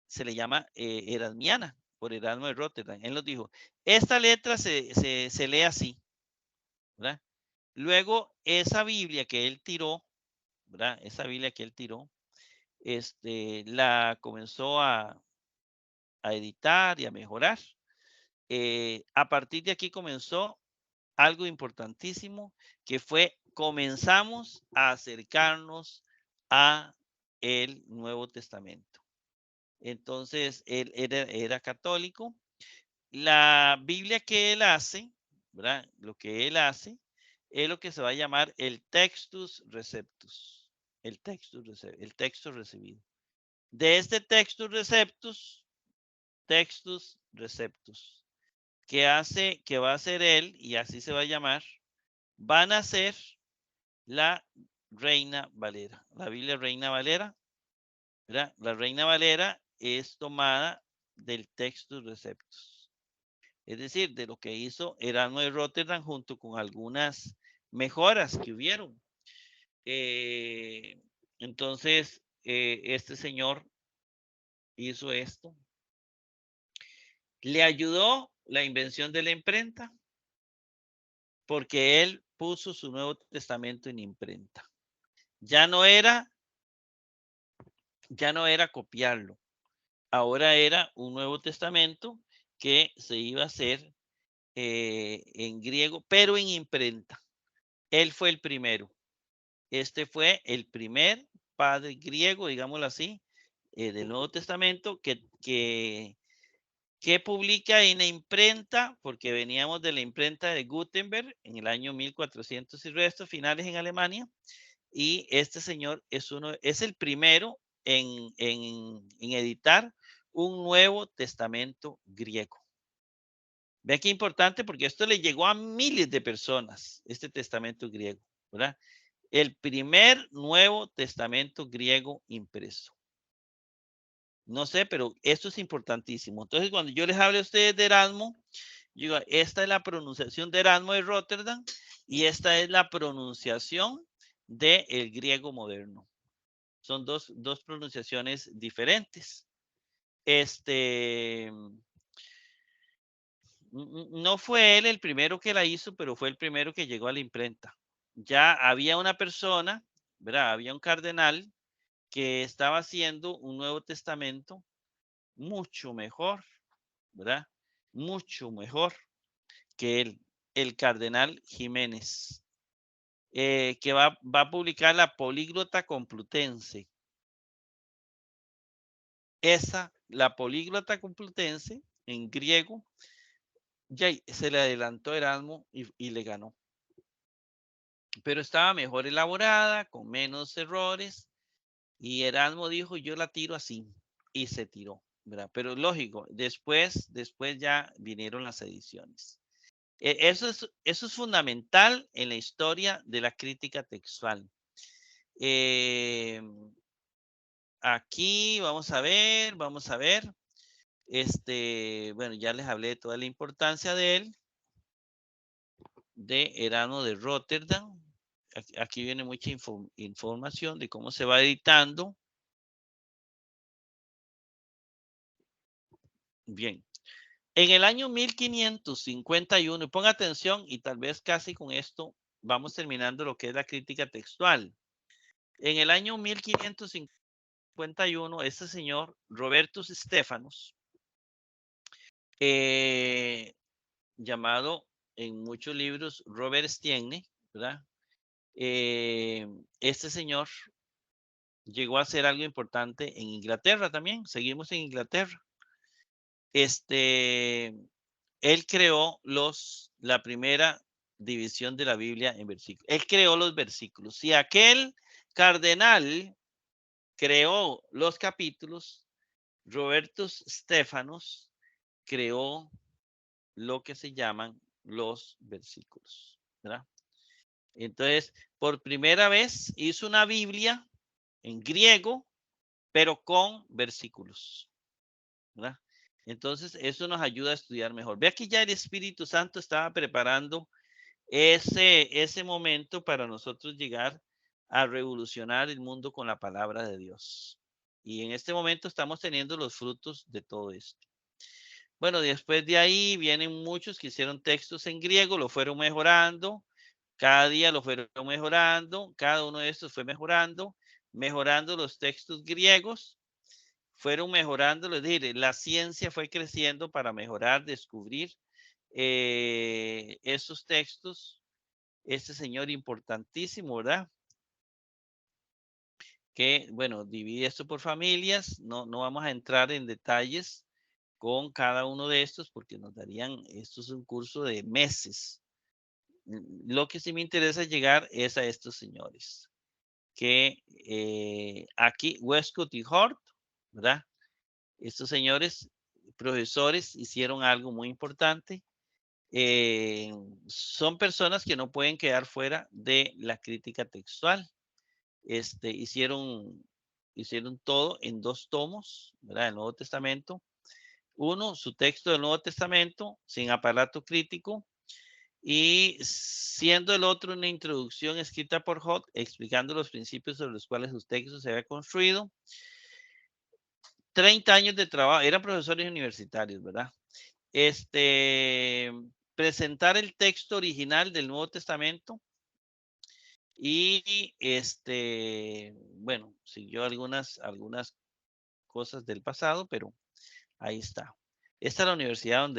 se le llama erasmiana, por Erasmo de Rotterdam. Él nos dijo, esta letra se lee así, ¿verdad? Luego, esa Biblia que él tiró, ¿verdad? Esa Biblia que él tiró, la comenzó a editar y a mejorar. A partir de aquí comenzó algo importantísimo, que fue comenzamos a acercarnos a el Nuevo Testamento. Entonces, él era católico. La Biblia que él hace, ¿verdad? Lo que él hace es lo que se va a llamar el Textus Receptus. El texto recibido. De este Textus Receptus, que va a hacer él, y así se va a llamar, van a ser la Reina Valera. La Biblia Reina Valera, ¿verdad? La Reina Valera es tomada del Textus Receptus. Es decir, de lo que hizo Erasmo de Rotterdam junto con algunas mejoras que hubieron. Entonces, este señor hizo esto. Le ayudó la invención de la imprenta porque él puso su Nuevo Testamento en imprenta. Ya no era copiarlo. Ahora era un Nuevo Testamento que se iba a hacer en griego, pero en imprenta. Él fue el primero. Este fue el primer padre griego, digámoslo así, del Nuevo Testamento que publica en la imprenta, porque veníamos de la imprenta de Gutenberg en el año 1400 y resto, finales en Alemania, y este señor es el primero en editar un Nuevo Testamento griego. Vean qué importante, porque esto le llegó a miles de personas, este testamento griego, ¿verdad? El primer Nuevo Testamento griego impreso. No sé, pero esto es importantísimo. Entonces, cuando yo les hable a ustedes de Erasmo, yo digo, esta es la pronunciación de Erasmo de Rotterdam y esta es la pronunciación del griego moderno. Son dos pronunciaciones diferentes. No fue él el primero que la hizo, pero fue el primero que llegó a la imprenta. Ya había una persona, ¿verdad? Había un cardenal que estaba haciendo un Nuevo Testamento mucho mejor, ¿verdad? Mucho mejor que el cardenal Jiménez, que va a publicar la Políglota Complutense. La Políglota Complutense, en griego, ya se le adelantó Erasmo y le ganó. Pero estaba mejor elaborada, con menos errores, y Erasmo dijo, yo la tiro así, y se tiró, ¿verdad? Pero lógico, después ya vinieron las ediciones. Eso es fundamental en la historia de la crítica textual. Aquí vamos a ver. Bueno, ya les hablé de toda la importancia de él, de Erasmo de Rotterdam. Aquí viene mucha información de cómo se va editando. Bien. En el año 1551, ponga atención y tal vez casi con esto vamos terminando lo que es la crítica textual. En el año 1551, este señor, Robertus Stephanus, llamado en muchos libros Robert Stienne, ¿verdad? Este señor llegó a hacer algo importante en Inglaterra también. Seguimos en Inglaterra. Él creó la primera división de la Biblia en versículos. Él creó los versículos. Si aquel cardenal creó los capítulos, Robertus Stephanus creó lo que se llaman los versículos, ¿verdad? Entonces, por primera vez hizo una Biblia en griego, pero con versículos, ¿verdad? Entonces, eso nos ayuda a estudiar mejor. Ve aquí ya el Espíritu Santo estaba preparando ese momento para nosotros llegar a revolucionar el mundo con la palabra de Dios. Y en este momento estamos teniendo los frutos de todo esto. Bueno, después de ahí vienen muchos que hicieron textos en griego, lo fueron mejorando, cada día lo fueron mejorando, cada uno de estos fue mejorando los textos griegos, fueron mejorando, es decir, la ciencia fue creciendo para mejorar, descubrir esos textos. Este señor importantísimo, ¿verdad? Que, bueno, divide esto por familias, no vamos a entrar en detalles con cada uno de estos porque nos darían, esto es un curso de meses. Lo que sí me interesa llegar es a estos señores, que aquí Westcott y Hort, ¿verdad? Estos señores profesores hicieron algo muy importante. Son personas que no pueden quedar fuera de la crítica textual. Hicieron todo en 2 tomos, ¿verdad? El Nuevo Testamento. Uno, su texto del Nuevo Testamento, sin aparato crítico, y siendo el otro una introducción escrita por Hott, explicando los principios sobre los cuales sus textos se había construido. 30 años de trabajo, eran profesores universitarios, ¿verdad? Presentar el texto original del Nuevo Testamento y bueno, siguió algunas cosas del pasado, pero ahí está. Esta es la universidad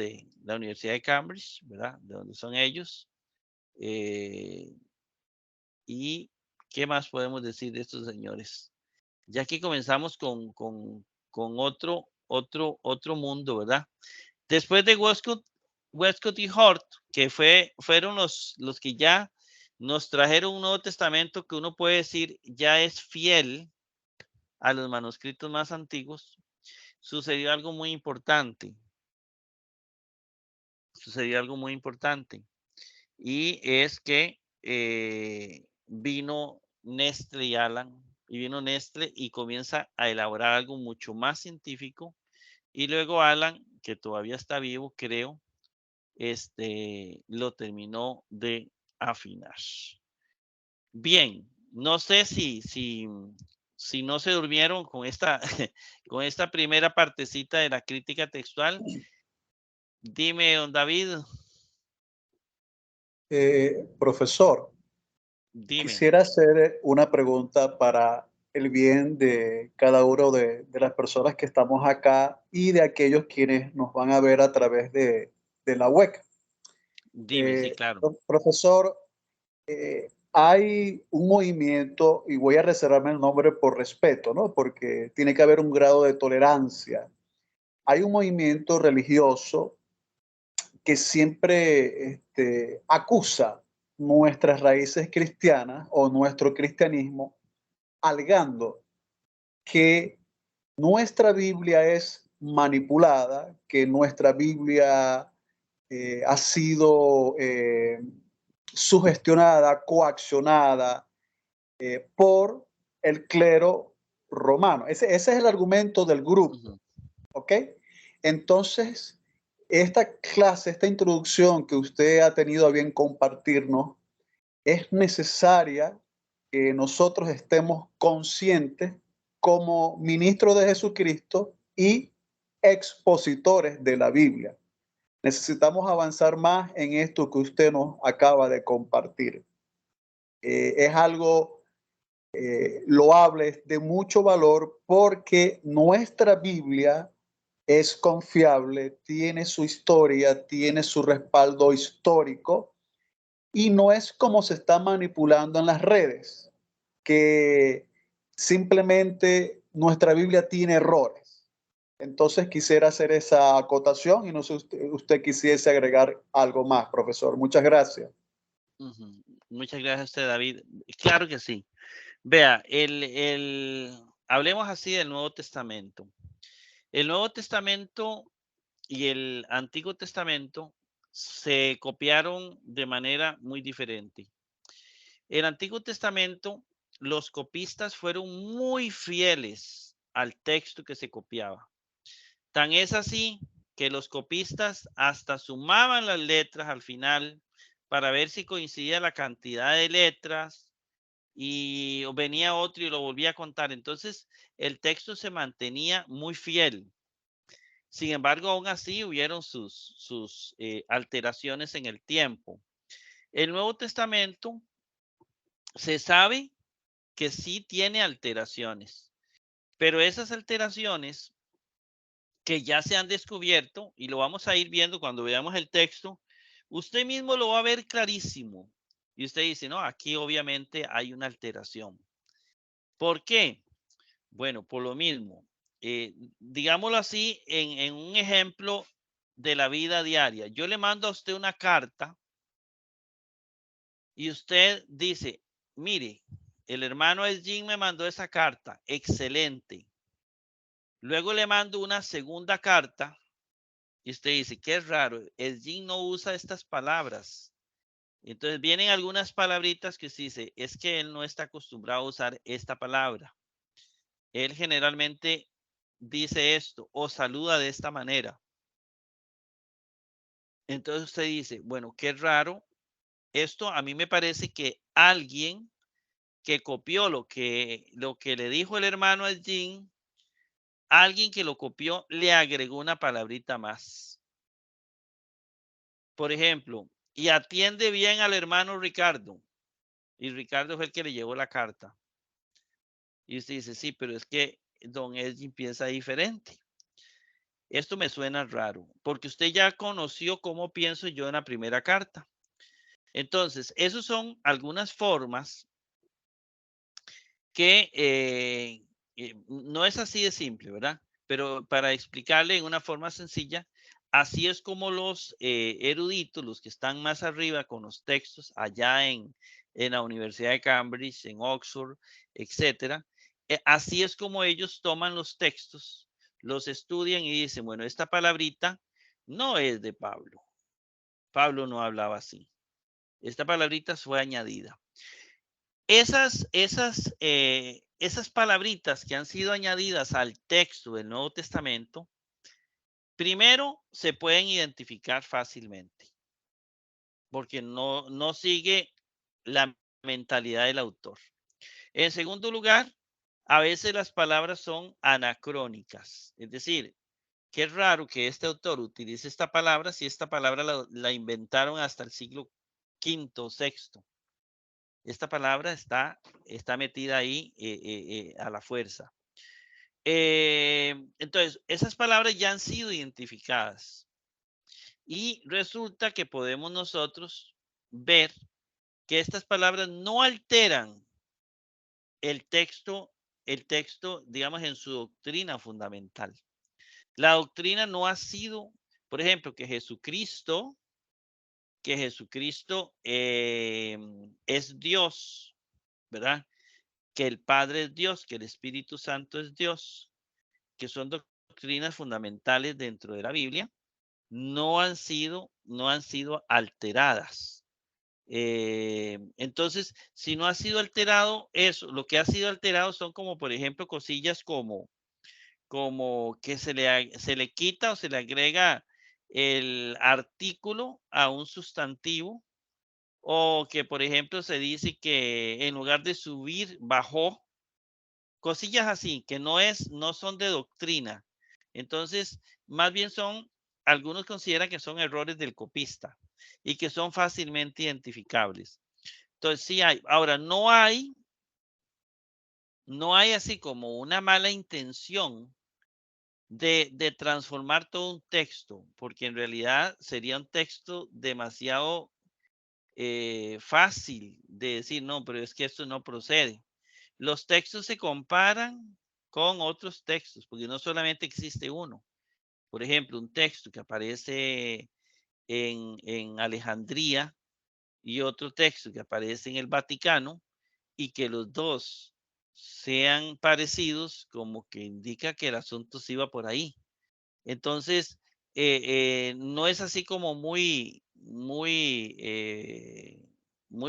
la Universidad de Cambridge, ¿verdad? De donde son ellos. ¿Y qué más podemos decir de estos señores? Ya aquí comenzamos con otro mundo, ¿verdad? Después de Westcott y Hort, que fueron los que ya nos trajeron un Nuevo Testamento que uno puede decir ya es fiel a los manuscritos más antiguos, sucedió algo muy importante. Y es que vino Nestle y Alan, y comienza a elaborar algo mucho más científico, y luego Alan, que todavía está vivo, creo, lo terminó de afinar. Bien, no sé si no se durmieron con esta, con esta primera partecita de la crítica textual. Dime, don David. Profesor, Dime. quisiera hacer una pregunta para el bien de cada uno de las personas que estamos acá y de aquellos quienes nos van a ver a través de la web. Dime, sí, claro. Profesor, hay un movimiento, y voy a reservarme el nombre por respeto, ¿no? Porque tiene que haber un grado de tolerancia. Hay un movimiento religioso que siempre acusa nuestras raíces cristianas o nuestro cristianismo, alegando que nuestra Biblia es manipulada, que nuestra Biblia ha sido sugestionada, coaccionada por el clero romano. Ese es el argumento del grupo. ¿Ok? Entonces, esta clase, esta introducción que usted ha tenido a bien compartirnos, es necesaria que nosotros estemos conscientes como ministros de Jesucristo y expositores de la Biblia. Necesitamos avanzar más en esto que usted nos acaba de compartir. Es algo loable, de mucho valor, porque nuestra Biblia es confiable, tiene su historia, tiene su respaldo histórico y no es como se está manipulando en las redes, que simplemente nuestra Biblia tiene errores. Entonces quisiera hacer esa acotación y no sé si usted quisiese agregar algo más, profesor. Muchas gracias. Muchas gracias a usted, David. Claro que sí. Vea, hablemos así del Nuevo Testamento. El Nuevo Testamento y el Antiguo Testamento se copiaron de manera muy diferente. El Antiguo Testamento, los copistas fueron muy fieles al texto que se copiaba. Tan es así que los copistas hasta sumaban las letras al final para ver si coincidía la cantidad de letras y venía otro y lo volvía a contar. Entonces, el texto se mantenía muy fiel. Sin embargo, aún así hubieron sus alteraciones en el tiempo. El Nuevo Testamento se sabe que sí tiene alteraciones, pero esas alteraciones que ya se han descubierto, y lo vamos a ir viendo cuando veamos el texto, usted mismo lo va a ver clarísimo. Y usted dice, no, aquí obviamente hay una alteración. ¿Por qué? Bueno, por lo mismo. Digámoslo así, en un ejemplo de la vida diaria. Yo le mando a usted una carta y usted dice, mire, el hermano Elgin me mandó esa carta, excelente. Luego le mando una segunda carta y usted dice, qué raro, Elgin no usa estas palabras. Entonces vienen algunas palabritas que se dice, es que él no está acostumbrado a usar esta palabra. Él generalmente dice esto o saluda de esta manera. Entonces usted dice, bueno, qué raro. Esto a mí me parece que alguien que copió lo que le dijo el hermano al Jin, alguien que lo copió le agregó una palabrita más. Por ejemplo, y atiende bien al hermano Ricardo. Y Ricardo fue el que le llevó la carta. Y usted dice, sí, pero es que don Elgin piensa diferente. Esto me suena raro, porque usted ya conoció cómo pienso yo en la primera carta. Entonces, esas son algunas formas que no es así de simple, ¿verdad? Pero para explicarle en una forma sencilla, así es como los eruditos, los que están más arriba con los textos allá en la Universidad de Cambridge, en Oxford, etcétera, así es como ellos toman los textos, los estudian y dicen, bueno, esta palabrita no es de Pablo. Pablo no hablaba así. Esta palabrita fue añadida. Esas palabritas que han sido añadidas al texto del Nuevo Testamento, primero se pueden identificar fácilmente, porque no sigue la mentalidad del autor. En segundo lugar, a veces las palabras son anacrónicas, es decir, qué raro que este autor utilice esta palabra si esta palabra la inventaron hasta el siglo V o VI. Esta palabra está metida ahí a la fuerza. Entonces, esas palabras ya han sido identificadas. Y resulta que podemos nosotros ver que estas palabras no alteran el texto, digamos, en su doctrina fundamental. La doctrina no ha sido, por ejemplo, que Jesucristo es Dios, ¿verdad? Que el Padre es Dios, que el Espíritu Santo es Dios, que son doctrinas fundamentales dentro de la Biblia, no han sido no han sido alteradas. Entonces, si no ha sido alterado eso, lo que ha sido alterado son como, por ejemplo, cosillas como que se le quita o se le agrega el artículo a un sustantivo, o que, por ejemplo, se dice que en lugar de subir, bajó. Cosillas así, que no son de doctrina. Entonces, más bien algunos consideran que son errores del copista y que son fácilmente identificables. Entonces, sí hay. Ahora, no hay así como una mala intención de transformar todo un texto, porque en realidad sería un texto demasiado fácil de decir, no, pero es que esto no procede. Los textos se comparan con otros textos, porque no solamente existe uno. Por ejemplo, un texto que aparece en Alejandría y otro texto que aparece en el Vaticano, y que los dos sean parecidos, como que indica que el asunto se iba por ahí. Entonces, no es así como muy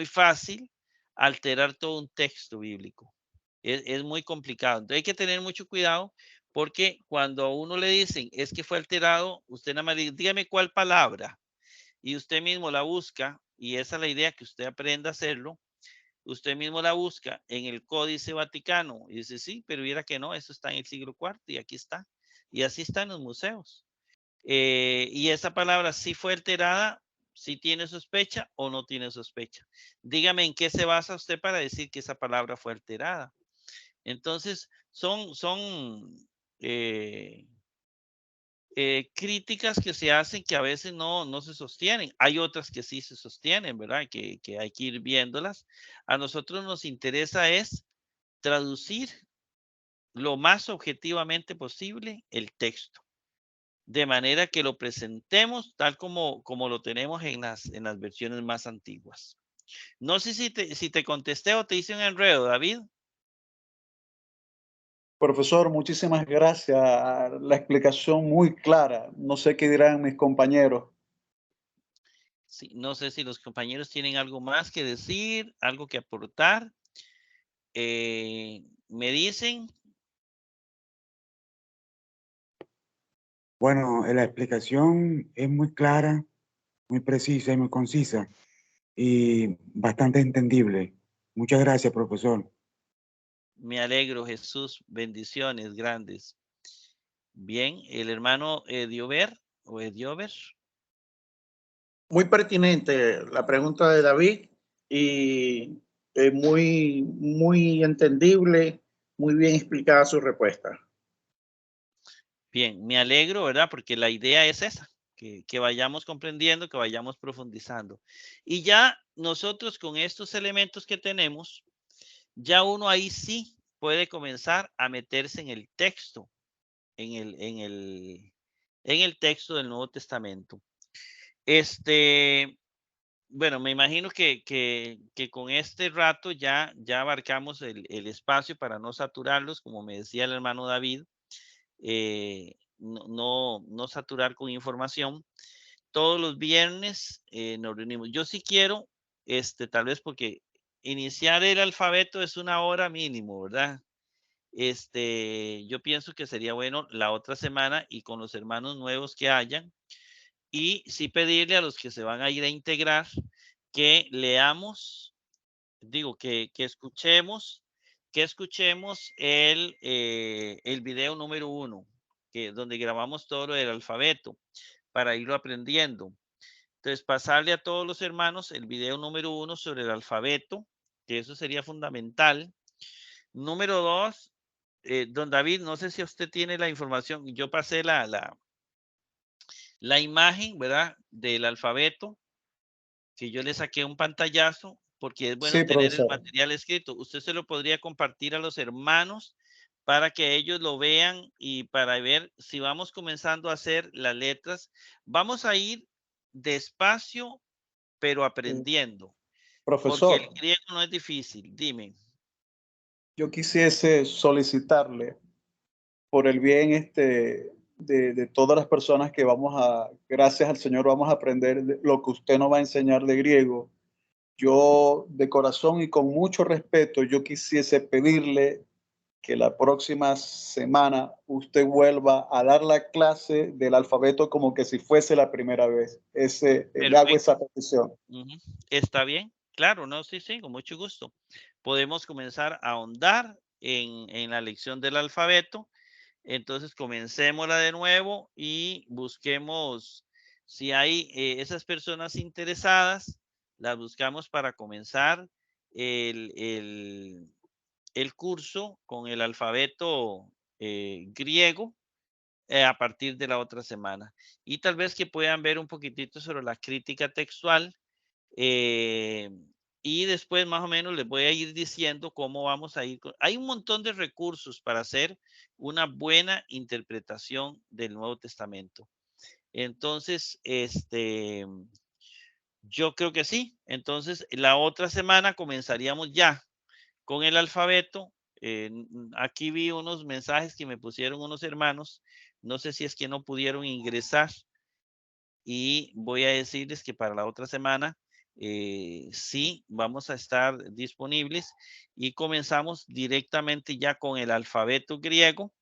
fácil alterar todo un texto bíblico. Es muy complicado. Entonces hay que tener mucho cuidado, porque cuando a uno le dicen es que fue alterado, usted nada más dice, dígame cuál palabra, y usted mismo la busca, y esa es la idea, que usted aprenda a hacerlo. Usted mismo la busca en el Códice Vaticano y dice, sí, pero mira que no, eso está en el siglo IV y aquí está. Y así está en los museos. Y esa palabra sí fue alterada, sí tiene sospecha o no tiene sospecha. Dígame en qué se basa usted para decir que esa palabra fue alterada. Entonces, son críticas que se hacen que a veces no se sostienen. Hay otras que sí se sostienen, ¿verdad? Que hay que ir viéndolas. A nosotros nos interesa es traducir lo más objetivamente posible el texto, de manera que lo presentemos tal como lo tenemos en las versiones más antiguas. No sé si te contesté o te hice un enredo, David. Profesor, muchísimas gracias. La explicación muy clara. No sé qué dirán mis compañeros. Sí, no sé si los compañeros tienen algo más que decir, algo que aportar. Me dicen. Bueno, la explicación es muy clara, muy precisa y muy concisa y bastante entendible. Muchas gracias, profesor. Me alegro, Jesús. Bendiciones grandes. Bien, el hermano Ediober o Ediober. Muy pertinente la pregunta de David y muy entendible, muy bien explicada su respuesta. Bien, me alegro, ¿verdad? Porque la idea es esa, que vayamos comprendiendo, que vayamos profundizando. Y ya nosotros con estos elementos que tenemos, ya uno ahí sí puede comenzar a meterse en el texto, en el texto del Nuevo Testamento. Bueno, me imagino que con este rato ya abarcamos el espacio para no saturarlos, como me decía el hermano David, no saturar con información. Todos los viernes nos reunimos. Yo sí quiero, tal vez porque iniciar el alfabeto es 1 hora mínimo, ¿verdad? Yo pienso que sería bueno la otra semana y con los hermanos nuevos que hayan, y sí pedirle a los que se van a ir a integrar que leamos, digo, que escuchemos el video número 1, donde grabamos todo el alfabeto para irlo aprendiendo. Entonces, pasarle a todos los hermanos el video número 1 sobre el alfabeto, que eso sería fundamental. Número 2, don David, no sé si usted tiene la información. Yo pasé la imagen, ¿verdad? Del alfabeto, que yo le saqué un pantallazo, porque es bueno Sí, tener el profesor. material escrito. Usted se lo podría compartir a los hermanos para que ellos lo vean y para ver si vamos comenzando a hacer las letras. Vamos a ir despacio, pero aprendiendo, porque el Profesor, griego no es difícil. Dime. yo quisiese solicitarle por el bien de todas las personas que gracias al Señor, vamos a aprender lo que usted nos va a enseñar de griego. Yo, de corazón y con mucho respeto, yo quisiese pedirle que la próxima semana usted vuelva a dar la clase del alfabeto como que si fuese la primera vez. Le hago esa petición. Está bien, claro, no, sí, con mucho gusto. Podemos comenzar a ahondar en la lección del alfabeto. Entonces comencémosla de nuevo y busquemos si hay esas personas interesadas, las buscamos para comenzar el curso con el alfabeto griego a partir de la otra semana. Y tal vez que puedan ver un poquitito sobre la crítica textual y después más o menos les voy a ir diciendo cómo vamos a ir. Hay un montón de recursos para hacer una buena interpretación del Nuevo Testamento. Entonces, yo creo que sí. Entonces, la otra semana comenzaríamos ya con el alfabeto. Aquí vi unos mensajes que me pusieron unos hermanos. No sé si es que no pudieron ingresar. Y voy a decirles que para la otra semana sí vamos a estar disponibles y comenzamos directamente ya con el alfabeto griego.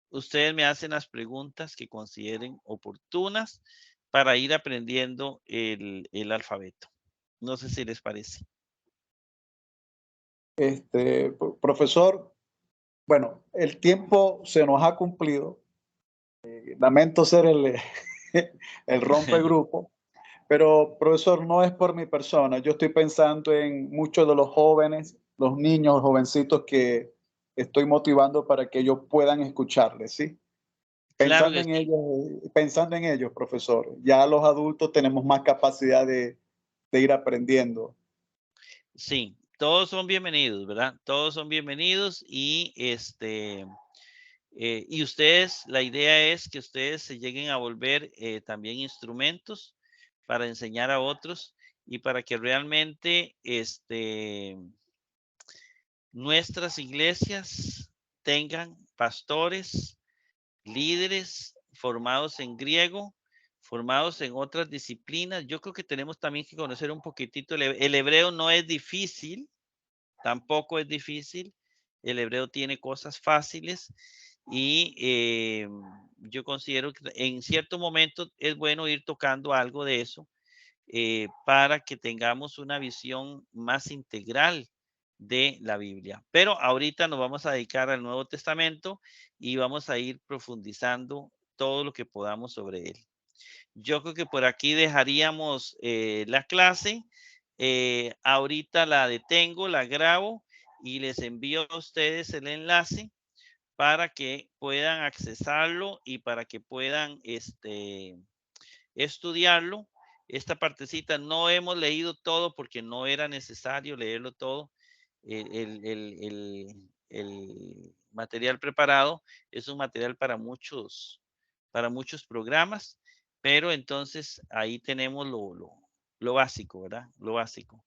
Ustedes me hacen las preguntas que consideren oportunas para ir aprendiendo el alfabeto. No sé si les parece. Profesor, bueno, el tiempo se nos ha cumplido. Lamento ser el rompegrupo, pero profesor, no es por mi persona. Yo estoy pensando en muchos de los jóvenes, los niños, jovencitos que estoy motivando para que ellos puedan escucharles, ¿sí? Pensando en ellos, profesor. Ya los adultos tenemos más capacidad de ir aprendiendo. Sí, todos son bienvenidos, ¿verdad? Todos son bienvenidos y y ustedes, la idea es que ustedes se lleguen a volver también instrumentos para enseñar a otros y para que realmente nuestras iglesias tengan pastores, líderes formados en griego, formados en otras disciplinas. Yo creo que tenemos también que conocer un poquitito. El hebreo no es difícil, tampoco es difícil. El hebreo tiene cosas fáciles y yo considero que en cierto momento es bueno ir tocando algo de eso para que tengamos una visión más integral de la Biblia. Pero ahorita nos vamos a dedicar al Nuevo Testamento y vamos a ir profundizando todo lo que podamos sobre él. Yo creo que por aquí dejaríamos la clase. Ahorita la detengo, la grabo y les envío a ustedes el enlace para que puedan accesarlo y para que puedan estudiarlo. Esta partecita no hemos leído todo porque no era necesario leerlo todo. El material preparado es un material para muchos programas, pero entonces ahí tenemos lo básico, ¿verdad? Lo básico.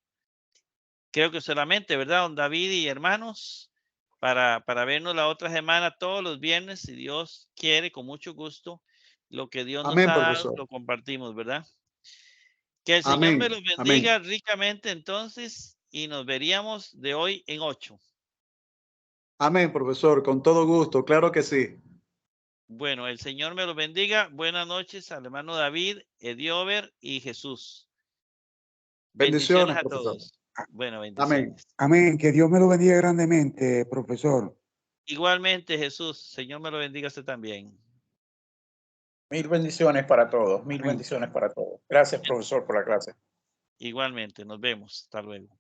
Creo que solamente, ¿verdad, don David y hermanos? Para vernos la otra semana todos los viernes, si Dios quiere, con mucho gusto. Lo que Dios Amén, nos ha profesor. dado, lo compartimos, ¿verdad? Que el Amén. Señor me los bendiga Amén. ricamente entonces y nos veríamos de hoy en 8. Amén, profesor, con todo gusto, claro que sí. Bueno, el Señor me los bendiga. Buenas noches al hermano David, Ediover y Jesús. Bendiciones a profesor. todos. Bueno, bendiciones. Amén. Que Dios me lo bendiga grandemente, profesor. Igualmente, Jesús. Señor me lo bendiga a usted también. Mil bendiciones para todos. Mil Amén. bendiciones para todos. Gracias, profesor, por la clase. Igualmente. Nos vemos. Hasta luego.